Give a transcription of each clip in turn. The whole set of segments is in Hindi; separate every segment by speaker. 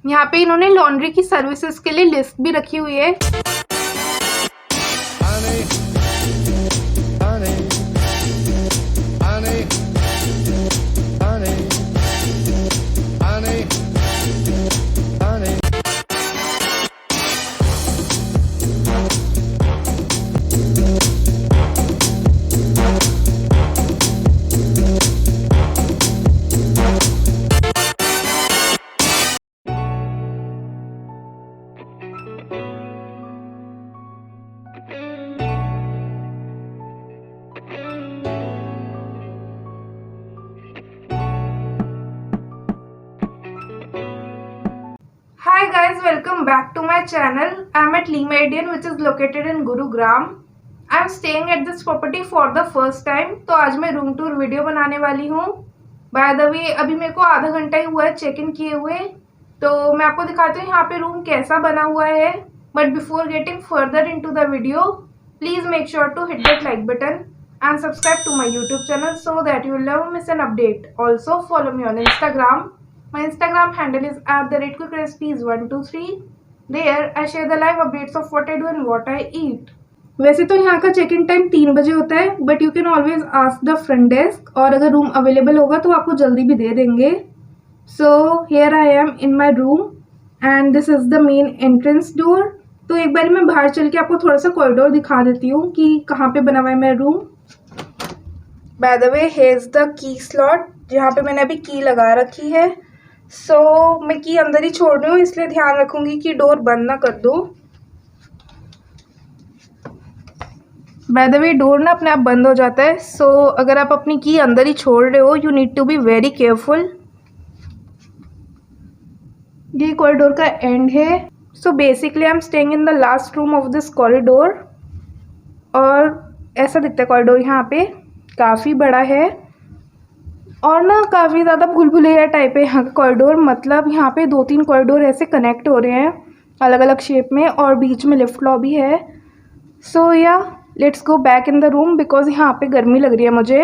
Speaker 1: यहाँ पे इन्होंने लॉन्ड्री की सर्विसेज के लिए लिस्ट भी रखी हुई है। Hi guys, welcome back to my channel. I'm at Lee Meridian which is located in Gurugram. I'm staying at this property for the first time. तो आज मैं रूम टूर वीडियो बनाने वाली हूँ। बाय द वे अभी मेरे को आधा घंटा ही हुआ है चेक इन किए हुए, तो मैं आपको दिखाती हूँ यहाँ पे रूम कैसा बना हुआ है। But before getting further into the video, please make sure to hit that like button and subscribe to my YouTube channel so that you will never miss an update. Also follow me on Instagram. My Instagram handle is @quickrecipes123. There I share the live updates of what I do and what I eat. वैसे तो यहाँ का चेक इन टाइम 3 बजे होता है, but you can always ask the front desk, और अगर रूम अवेलेबल होगा तो आपको जल्दी भी दे देंगे। So here I am in my room and this is the main entrance door. तो एक बार मैं बाहर चल के आपको थोड़ा सा कॉरिडोर दिखा देती हूँ कि कहाँ पे बना हुआ है मेरा room. Bye the way here is the key slot, जहाँ पे मैंने अभी की लगा रखी है। सो मैं की अंदर ही छोड़ रही हूँ, इसलिए ध्यान रखूंगी कि डोर बंद ना कर दूँ। बाय द वे डोर ना अपने आप बंद हो जाता है, सो अगर आप अपनी की अंदर ही छोड़ रहे हो you need to be very careful. ये कॉरिडोर का एंड है। So basically I am staying in the last room of this corridor, और ऐसा दिखता है कॉरिडोर। यहाँ पे काफ़ी बड़ा है और ना काफ़ी ज़्यादा भूल भुलैया टाइप है यहाँ का कॉरिडोर। मतलब यहाँ पे 2-3 कॉरिडोर ऐसे कनेक्ट हो रहे हैं अलग अलग शेप में, और बीच में लिफ्ट लॉबी है। सो या let's go back in the room because यहाँ पे गर्मी लग रही है मुझे।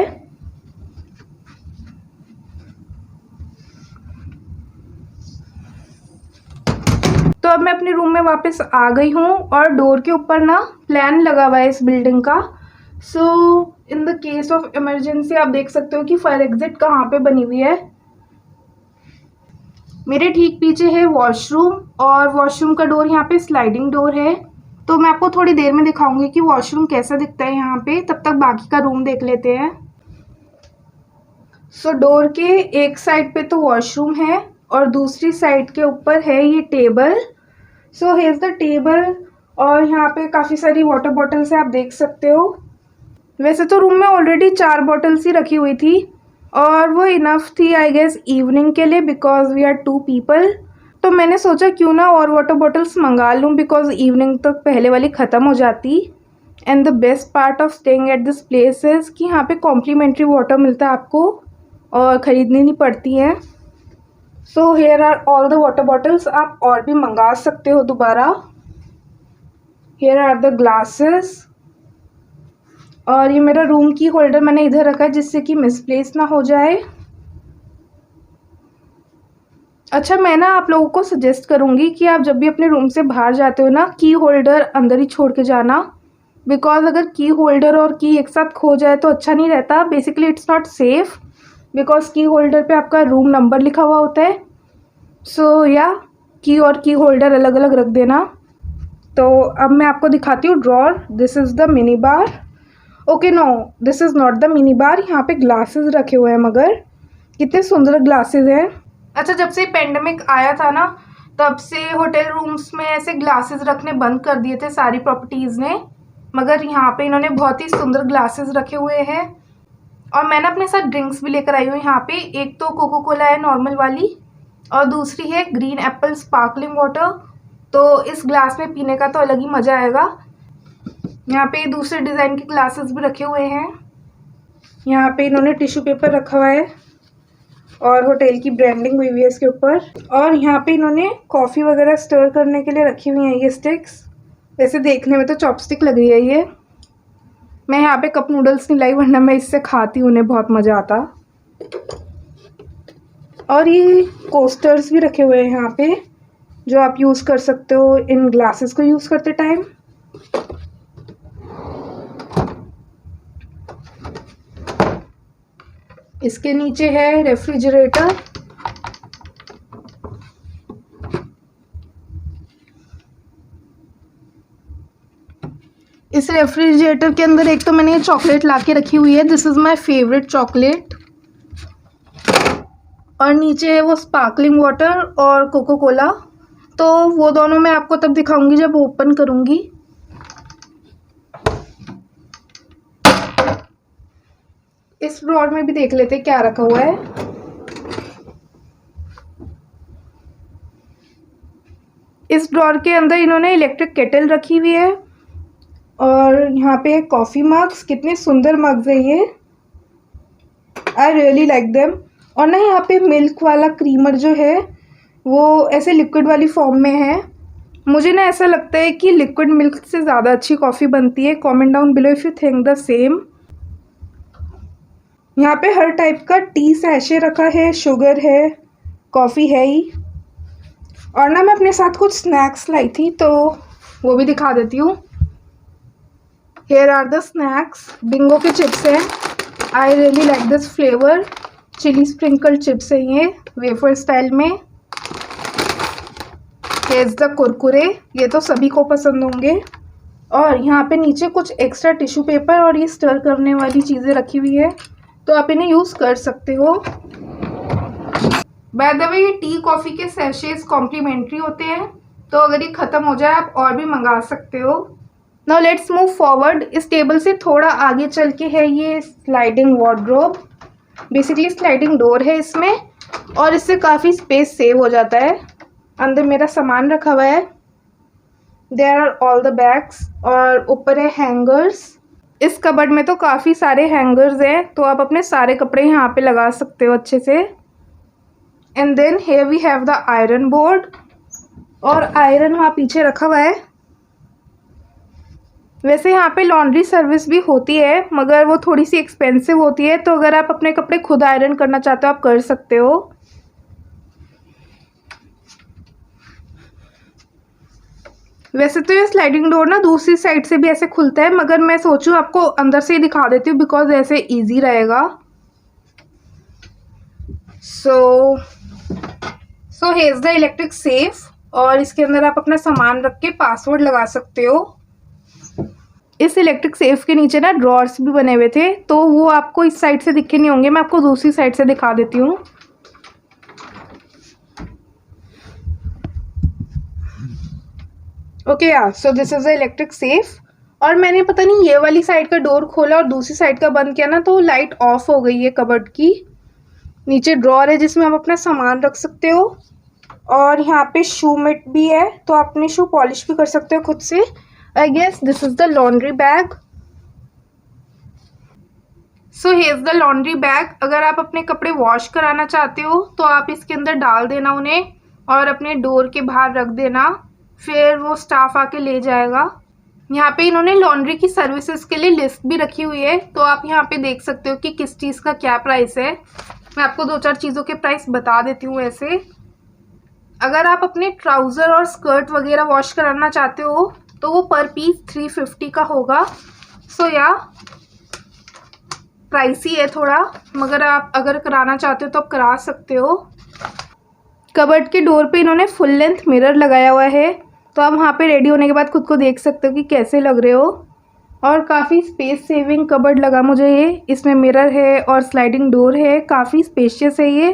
Speaker 1: तो अब मैं अपने रूम में वापस आ गई हूँ, और डोर के ऊपर ना प्लान लगा हुआ है इस बिल्डिंग का। So in the case of emergency आप देख सकते हो कि फायर एग्जिट कहाँ पे बनी हुई है। मेरे ठीक पीछे है वॉशरूम, और वॉशरूम का डोर यहाँ पे स्लाइडिंग डोर है। तो मैं आपको थोड़ी देर में दिखाऊंगी कि वॉशरूम कैसा दिखता है यहाँ पे, तब तक बाकी का रूम देख लेते हैं। सो डोर के एक साइड पे तो वॉशरूम है, और दूसरी साइड के ऊपर है ये table. So here the table, और यहाँ पे काफ़ी सारी वाटर बॉटल्स है, आप देख सकते हो। वैसे तो रूम में ऑलरेडी 4 बॉटल्स ही रखी हुई थी, और वो इनफ थी आई गेस इवनिंग के लिए, बिकॉज वी आर 2 पीपल। तो मैंने सोचा क्यों ना और वाटर बॉटल्स मंगा लूँ, बिकॉज इवनिंग तक पहले वाली ख़त्म हो जाती। And the best part of staying at this place is कि यहाँ पे कॉम्प्लीमेंट्री वाटर मिलता है आपको, और ख़रीदनी नहीं पड़ती है। So here are all the water bottles, आप और भी मंगा सकते हो दोबारा। हेयर आर द ग्लासेस, और ये मेरा रूम की होल्डर मैंने इधर रखा है जिससे कि मिसप्लेस ना हो जाए। अच्छा, मैं ना आप लोगों को सजेस्ट करूँगी कि आप जब भी अपने रूम से बाहर जाते हो ना, की होल्डर अंदर ही छोड़ के जाना, बिकॉज अगर की होल्डर और की एक साथ खो जाए तो अच्छा नहीं रहता। Basically it's not safe, because की होल्डर पे आपका रूम नंबर लिखा हुआ होता है। सो या की और की होल्डर अलग अलग रख देना। तो अब मैं आपको दिखाती हूँ drawer. This is the mini bar. Okay no, this is not the mini bar. यहाँ पे ग्लासेस रखे हुए हैं, मगर कितने सुंदर ग्लासेस हैं। अच्छा, जब से पेंडेमिक आया था ना, तब से होटल रूम्स में ऐसे ग्लासेस रखने बंद कर दिए थे सारी प्रॉपर्टीज़ ने, मगर यहाँ पे इन्होंने बहुत ही सुंदर ग्लासेस रखे हुए हैं। और मैंने अपने साथ ड्रिंक्स भी लेकर आई हूँ यहाँ पे। एक तो कोको कोला है नॉर्मल वाली, और दूसरी है ग्रीन एप्पल स्पार्कलिंग वाटर। तो इस ग्लास में पीने का तो अलग ही मज़ा आएगा। यहाँ पे दूसरे डिज़ाइन के ग्लासेस भी रखे हुए हैं। यहाँ पे इन्होंने टिश्यू पेपर रखा हुआ है, और होटल की ब्रांडिंग हुई हुई है इसके ऊपर। और यहाँ पे इन्होंने कॉफ़ी वगैरह स्टर करने के लिए रखी हुई हैं ये स्टिक्स। वैसे देखने में तो चॉपस्टिक लग रही है ये। मैं यहाँ पे कप नूडल्स नहीं लाई, वरना मैं इससे खाती हूँ, उन्हें बहुत मज़ा आता। और ये कोस्टर्स भी रखे हुए हैं यहाँ पे, जो आप यूज़ कर सकते हो इन ग्लासेस को यूज़ करते टाइम। इसके नीचे है रेफ्रिजरेटर। इस रेफ्रिजरेटर के अंदर एक तो मैंने ये चॉकलेट ला के रखी हुई है, this is my favourite chocolate. और नीचे है वो स्पार्कलिंग वाटर और कोको कोला। तो वो दोनों मैं आपको तब दिखाऊंगी जब ओपन करूंगी। इस ड्रॉर में भी देख लेते क्या रखा हुआ है। इस ड्रॉर के अंदर इन्होंने इलेक्ट्रिक केटल रखी हुई है और यहाँ पे कॉफ़ी मग्स, कितने सुंदर मग्स है ये, आई रियली लाइक देम। और ना यहाँ पे मिल्क वाला क्रीमर जो है वो ऐसे लिक्विड वाली फॉर्म में है। मुझे ना ऐसा लगता है कि लिक्विड मिल्क से ज़्यादा अच्छी कॉफ़ी बनती है। Comment down below if you think the same. यहाँ पे हर टाइप का टी सैशे रखा है, शुगर है, कॉफ़ी है ही। और ना मैं अपने साथ कुछ स्नैक्स लाई थी तो वो भी दिखा देती हूँ। Here are the snacks. Bingo के चिप्स हैं, I really like this flavour. Chilli sprinkle chips है ये वेफर स्टाइल में। हेज द कुरकुरे, ये तो सभी को पसंद होंगे। और यहाँ पे नीचे कुछ एक्स्ट्रा टिश्यू पेपर और ये स्टर करने वाली चीज़ें रखी हुई है, तो आप इन्हें यूज़ कर सकते हो। बाय द वे ये टी कॉफ़ी के सैशेज कॉम्प्लीमेंट्री होते हैं, तो अगर ये ख़त्म हो जाए आप और भी मंगा सकते हो। Now let's move forward. इस टेबल से थोड़ा आगे चल के है ये sliding wardrobe. Basically sliding door है इसमें और इससे काफ़ी स्पेस सेव हो जाता है। अंदर मेरा सामान रखा हुआ है। There are all the bags और ऊपर है हैंगर्स। इस कबर्ड में तो काफ़ी सारे हैंगर्स हैं, तो आप अपने सारे कपड़े यहाँ पे लगा सकते हो अच्छे से। And then here we have the iron board और आयरन वहाँ पीछे रखा हुआ है। वैसे यहाँ पे लॉन्ड्री सर्विस भी होती है मगर वो थोड़ी सी एक्सपेंसिव होती है, तो अगर आप अपने कपड़े खुद आयरन करना चाहते हो आप कर सकते हो। वैसे तो ये स्लाइडिंग डोर ना दूसरी साइड से भी ऐसे खुलता है, मगर मैं सोचूं आपको अंदर से ही दिखा देती हूँ बिकॉज ऐसे इजी रहेगा। सो हेज द इलेक्ट्रिक सेफ और इसके अंदर आप अपना सामान रख के पासवर्ड लगा सकते हो। इस इलेक्ट्रिक सेफ के नीचे ना ड्रॉर्स भी बने हुए थे, तो वो आपको इस साइड से दिखे नहीं होंगे, मैं आपको दूसरी साइड से दिखा देती हूँ। ओके यार, so this is the electric safe. और मैंने पता नहीं ये वाली साइड का डोर खोला और दूसरी साइड का बंद किया ना, तो लाइट ऑफ हो गई है कबर्ड की। नीचे ड्रॉर है जिसमें आप अपना सामान रख सकते हो और यहाँ पे शू मिट भी है, तो आप अपने शू पॉलिश भी कर सकते हो खुद से। I guess this is the laundry bag. So here's the laundry bag. अगर आप अपने कपड़े वॉश कराना चाहते हो तो आप इसके अंदर डाल देना उन्हें और अपने डोर के बाहर रख देना, फिर वो स्टाफ आके ले जाएगा। यहाँ पे इन्होंने लॉन्ड्री की सर्विसेज के लिए लिस्ट भी रखी हुई है, तो आप यहाँ पे देख सकते हो कि किस चीज़ का क्या प्राइस है। मैं आपको 2-4 चीज़ों के प्राइस बता देती हूँ। ऐसे अगर आप अपने ट्राउज़र और स्कर्ट वगैरह वॉश कराना चाहते हो तो वो पर पीस 350 का होगा। सो या प्राइसी है थोड़ा, मगर आप अगर कराना चाहते हो तो आप करा सकते हो। कबर्ड के डोर पे इन्होंने फुल लेंथ मिरर लगाया हुआ है, तो आप वहाँ पे रेडी होने के बाद खुद को देख सकते हो कि कैसे लग रहे हो। और काफ़ी स्पेस सेविंग कबर्ड लगा मुझे ये। इसमें मिरर है और स्लाइडिंग डोर है, काफ़ी स्पेशियस है ये।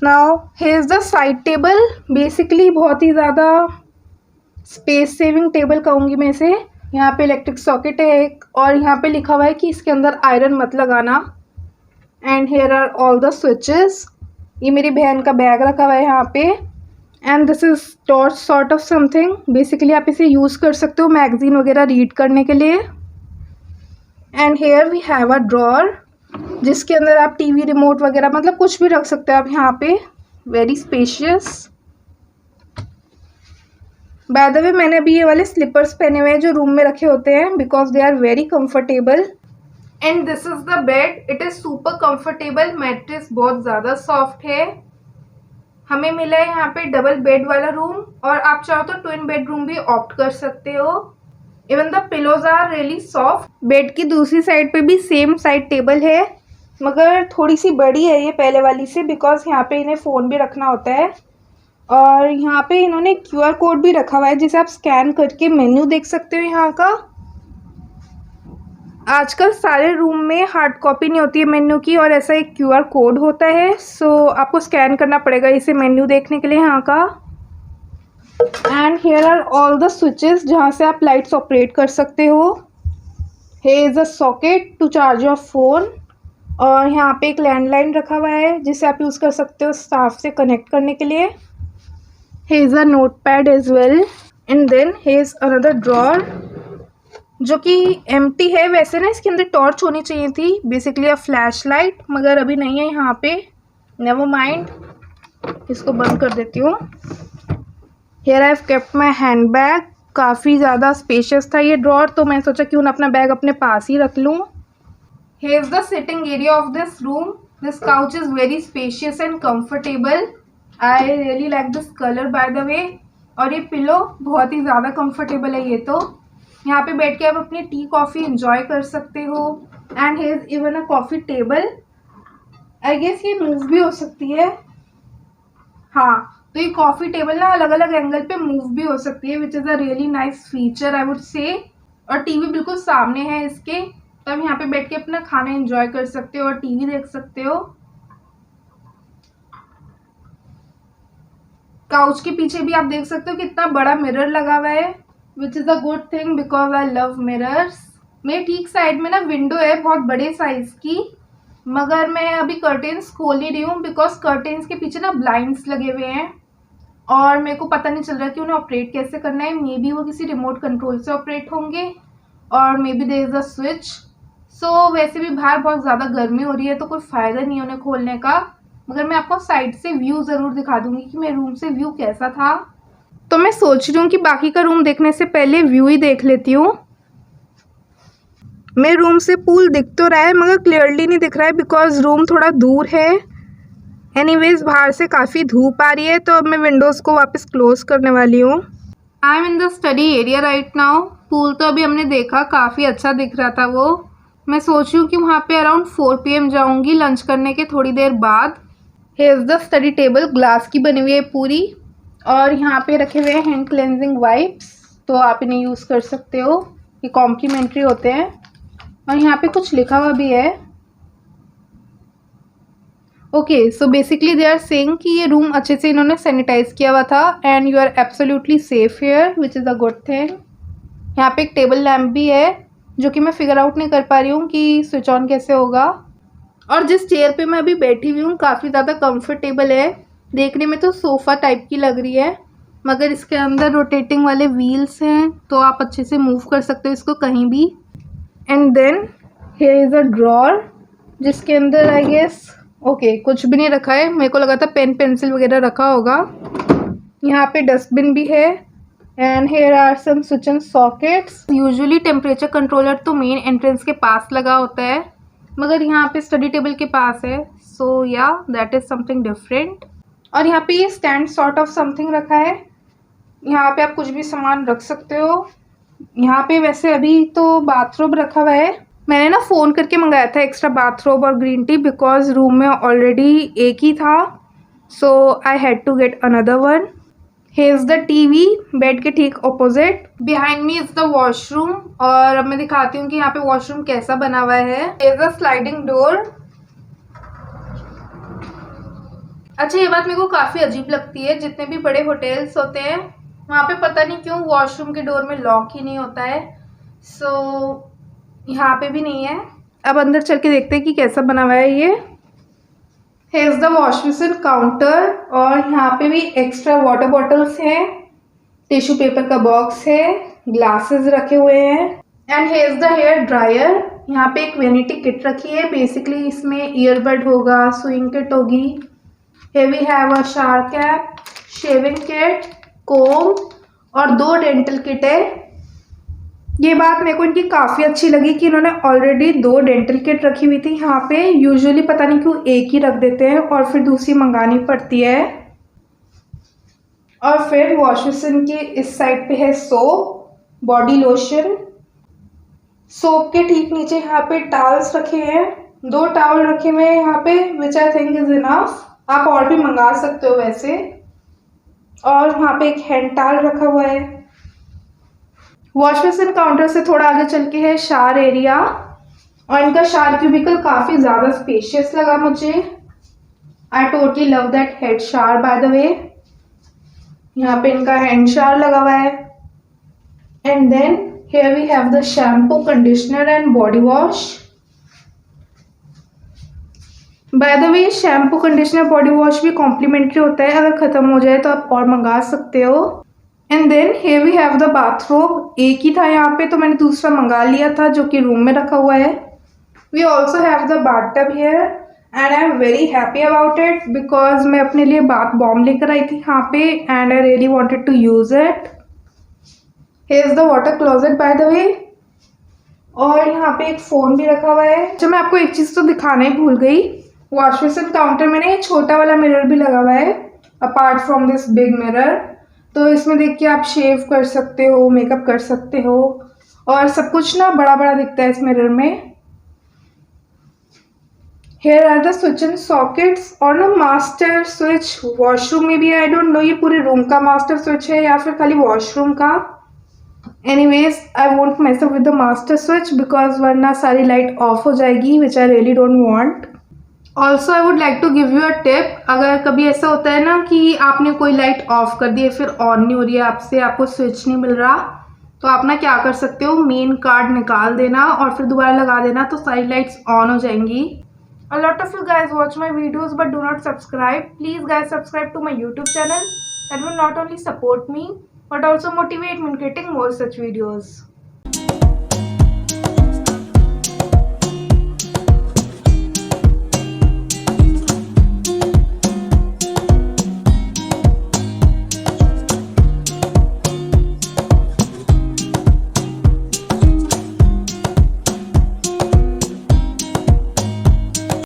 Speaker 1: Now here is the side table. Basically बहुत ही ज़्यादा स्पेस सेविंग टेबल कहूँगी मैं इसे। यहाँ पे इलेक्ट्रिक सॉकेट है एक और यहाँ पे लिखा हुआ है कि इसके अंदर आयरन मत लगाना। And here are all the switches. ये मेरी बहन का बैग रखा हुआ है यहाँ पे। And this is torch sort of something. Basically आप इसे यूज़ कर सकते हो मैगजीन वगैरह रीड करने के लिए। And here we have a drawer जिसके अंदर आप टीवी रिमोट वगैरह मतलब कुछ भी रख सकते हो आप यहाँ पे। Very spacious. बाय द वे मैंने अभी ये वाले स्लीपर्स पहने हुए हैं जो रूम में रखे होते हैं because they are very comfortable. And this is the bed. It is super comfortable. Mattress बहुत ज़्यादा सॉफ्ट है। हमें मिला है यहाँ पे डबल बेड वाला रूम, और आप चाहो तो ट्विन बेडरूम भी ऑप्ट कर सकते हो। Even the pillows are really soft. Bed की दूसरी साइड पे भी सेम साइड टेबल है, मगर थोड़ी सी बड़ी है ये पहले वाली से, बिकॉज यहाँ पे इन्हें फ़ोन भी रखना होता है। और यहाँ पे इन्होंने क्यूआर कोड भी रखा हुआ है जिसे आप स्कैन करके मेन्यू देख सकते हो यहाँ का। आजकल सारे रूम में हार्ड कॉपी नहीं होती है मेन्यू की, और ऐसा एक क्यूआर कोड होता है, सो आपको स्कैन करना पड़ेगा इसे मेन्यू देखने के लिए यहाँ का। And here are all the switches जहाँ से आप लाइट्स ऑपरेट कर सकते हो। Here is a socket to charge your phone, और यहाँ पे एक लैंडलाइन रखा हुआ है जिसे आप यूज़ कर सकते हो स्टाफ से कनेक्ट करने के लिए। Here is a note pad as well, and then here is another drawer जो कि एम्प्टी है। वैसे ना इसके अंदर टॉर्च होनी चाहिए थी, बेसिकली अ फ्लैश लाइट, मगर अभी नहीं है यहाँ पे। नेवर माइंड, इसको बंद कर देती हूँ। Here I have kept my hand bag. काफ़ी ज़्यादा स्पेशियस था ये ड्रॉर, तो मैं सोचा क्यों ना अपना बैग अपने पास ही रख लूँ। Here is the sitting area of this room. This couch is very spacious and comfortable. I really like this colour bye the way. और ये पिलो बहुत ही ज़्यादा कम्फर्टेबल है ये तो। यहाँ पे बैठ के आप अपनी टी कॉफ़ी इंजॉय कर सकते हो। And here is even a coffee table. I guess ये मूव भी हो सकती है। हाँ, तो ये कॉफ़ी टेबल ना अलग अलग एंगल पे मूव भी हो सकती है, विच is a really nice feature I would say. और टीवी बिल्कुल सामने है इसके, तो आप यहाँ पे बैठ के अपना खाना इंजॉय कर सकते हो और टीवी देख सकते हो। काउच के पीछे भी आप देख सकते हो कितना बड़ा मिरर लगा हुआ है, विच is a good thing because I love mirrors. मेरे ठीक साइड में ना विंडो है बहुत बड़े साइज की, मगर मैं अभी कर्टेन्स खोल नहीं रही हूँ बिकॉज कर्टेन्स के पीछे ना ब्लाइंड्स लगे हुए हैं, और मेरे को पता नहीं चल रहा कि उन्हें ऑपरेट कैसे करना है। मे बी वो किसी रिमोट कंट्रोल से ऑपरेट होंगे, और maybe there is a switch. So वैसे भी बाहर बहुत ज़्यादा गर्मी हो रही है, तो कोई फ़ायदा नहीं है उन्हें खोलने का, मगर मैं आपको साइड से व्यू ज़रूर दिखा दूँगी कि मेरे रूम से व्यू कैसा था। तो मैं सोच रही हूँ कि बाकी का रूम देखने से पहले व्यू ही देख लेती हूँ। मेरे रूम से पूल दिख तो रहा है मगर क्लियरली नहीं दिख रहा है बिकॉज रूम थोड़ा दूर है। एनीवेज बाहर से काफ़ी धूप आ रही है, तो अब मैं विंडोज़ को वापस क्लोज करने वाली हूँ। I am in the study area right now. Pool तो अभी हमने देखा, काफ़ी अच्छा दिख रहा था वो। मैं सोच रही हूँ कि वहाँ पे अराउंड 4 PM जाऊँगी लंच करने के थोड़ी देर बाद। Here is the study table, glass की बनी हुई है पूरी, और यहाँ पे रखे हुए हैं हैंड क्लेंजिंग वाइप्स, तो आप इन्हें यूज़ कर सकते हो, ये कॉम्प्लीमेंट्री होते हैं। और यहाँ पे कुछ लिखा हुआ भी है। Okay, so basically they are saying कि ये रूम अच्छे से इन्होंने सैनिटाइज किया हुआ था and you are absolutely safe here, which is a good thing. यहाँ पे एक टेबल लैम्प भी है जो कि मैं फिगर आउट नहीं कर पा रही हूँ कि स्विच ऑन कैसे होगा। और जिस चेयर पे मैं अभी बैठी हुई हूँ काफ़ी ज़्यादा कंफर्टेबल है, देखने में तो सोफ़ा टाइप की लग रही है, मगर इसके अंदर रोटेटिंग वाले व्हील्स हैं, तो आप अच्छे से मूव कर सकते हो इसको कहीं भी। And then here is a drawer जिसके अंदर आई गेस ओके कुछ भी नहीं रखा है, मेरे को लगा था पेन पेंसिल वगैरह रखा होगा। यहाँ पे डस्टबिन भी है। And here are some switch and sockets. Usually temperature controller तो मेन एंट्रेंस के पास लगा होता है, मगर यहाँ पे स्टडी टेबल के पास है, सो या दैट इज़ समथिंग डिफरेंट। और यहाँ पे ये स्टैंड सॉर्ट ऑफ समथिंग रखा है, यहाँ पे आप कुछ भी सामान रख सकते हो। यहाँ पे वैसे अभी तो बाथरोब रखा हुआ है, मैंने ना फ़ोन करके मंगाया था एक्स्ट्रा बाथरोब और ग्रीन टी बिकॉज रूम में ऑलरेडी एक ही था, so I had to get another one. Here is the TV, bed के ठीक opposite. Behind me is the washroom, और अब मैं दिखाती हूँ कि यहाँ पे वॉशरूम कैसा बना हुआ है। Here is a sliding door. अच्छा, ये बात मेरे को काफ़ी अजीब लगती है, जितने भी बड़े होटल्स होते हैं वहाँ पे पता नहीं क्यों वॉशरूम के डोर में लॉक ही नहीं होता है, सो यहाँ पे भी नहीं है। अब अंदर चल के देखते हैं कि कैसा बना हुआ है ये। Here is the wash basin counter, और यहाँ पे भी एक्स्ट्रा वाटर बॉटल्स हैं, टिश्यू पेपर का बॉक्स है, ग्लासेस रखे हुए हैं। And here is the hair dryer. यहाँ पे एक वेनिटी किट रखी है, बेसिकली इसमें ईयरबड होगा, स्विंग किट होगी। Here we have a shower cap, shaving kit, comb, और 2 डेंटल किट है। ये बात मेरे को इनकी काफ़ी अच्छी लगी कि इन्होंने ऑलरेडी 2 डेंटल किट रखी हुई थी यहाँ पे। यूजुअली पता नहीं क्यों एक ही रख देते हैं और फिर दूसरी मंगानी पड़ती है। और फिर वॉश बेसिन के इस साइड पे है सोप, बॉडी लोशन। सोप के ठीक नीचे यहाँ पे टॉवल्स रखे हैं, 2 टॉवल रखे हुए हैं यहाँ पे, विच आई थिंक इज इनफ। आप और भी मंगा सकते हो वैसे। और वहाँ पे एक हैंड टॉवल रखा हुआ है। वॉश बेसिन काउंटर से थोड़ा आगे चल के है शावर एरिया, और इनका शावर क्यूबिकल काफ़ी ज़्यादा स्पेशियस लगा मुझे। I totally love that head shower by the way. यहाँ पे इनका हैंड शावर लगा हुआ है। And then here we have the shampoo, conditioner and body wash. By the way shampoo, conditioner, body wash भी कॉम्प्लीमेंट्री होता है, अगर ख़त्म हो जाए तो आप और मंगा सकते हो। And then here we have the bathrobe. एक ही था यहाँ पे तो मैंने दूसरा मंगा लिया था जो कि रूम में रखा हुआ है। We also have the bathtub here and I am very happy about it because मैं अपने लिए बाथ बॉम्ब लेकर आई थी यहाँ पे and I really wanted to use it. Here is the water closet by the way. और यहाँ पे एक फ़ोन भी रखा हुआ है। अच्छा, मैं आपको एक चीज़ तो दिखाना ही भूल गई। वॉश बेसिन काउंटर में ना ये छोटा वाला मिरर भी लगा हुआ है apart from this big mirror. तो इसमें देख के आप शेव कर सकते हो, मेकअप कर सकते हो, और सब कुछ ना बड़ा बड़ा दिखता है इस मिरर में। Here are the switch and sockets और ना मास्टर स्विच वॉशरूम में भी। आई डोंट नो ये पूरे रूम का मास्टर स्विच है या फिर खाली वॉशरूम का। Anyways I won't mess up with the master switch because वरना सारी लाइट ऑफ हो जाएगी, which I really don't want. Also I would like to give you a tip. अगर कभी ऐसा होता है ना कि आपने कोई लाइट ऑफ कर दी है फिर ऑन नहीं हो रही है आपसे, आपको स्विच नहीं मिल रहा, तो आप ना क्या कर सकते हो, मेन कार्ड निकाल देना और फिर दोबारा लगा देना तो सारी लाइट्स ऑन हो जाएंगी। A lot of you guys watch my videos but do not subscribe. Please guys subscribe to my YouTube channel. That will not only support me but also motivate me in creating more such videos.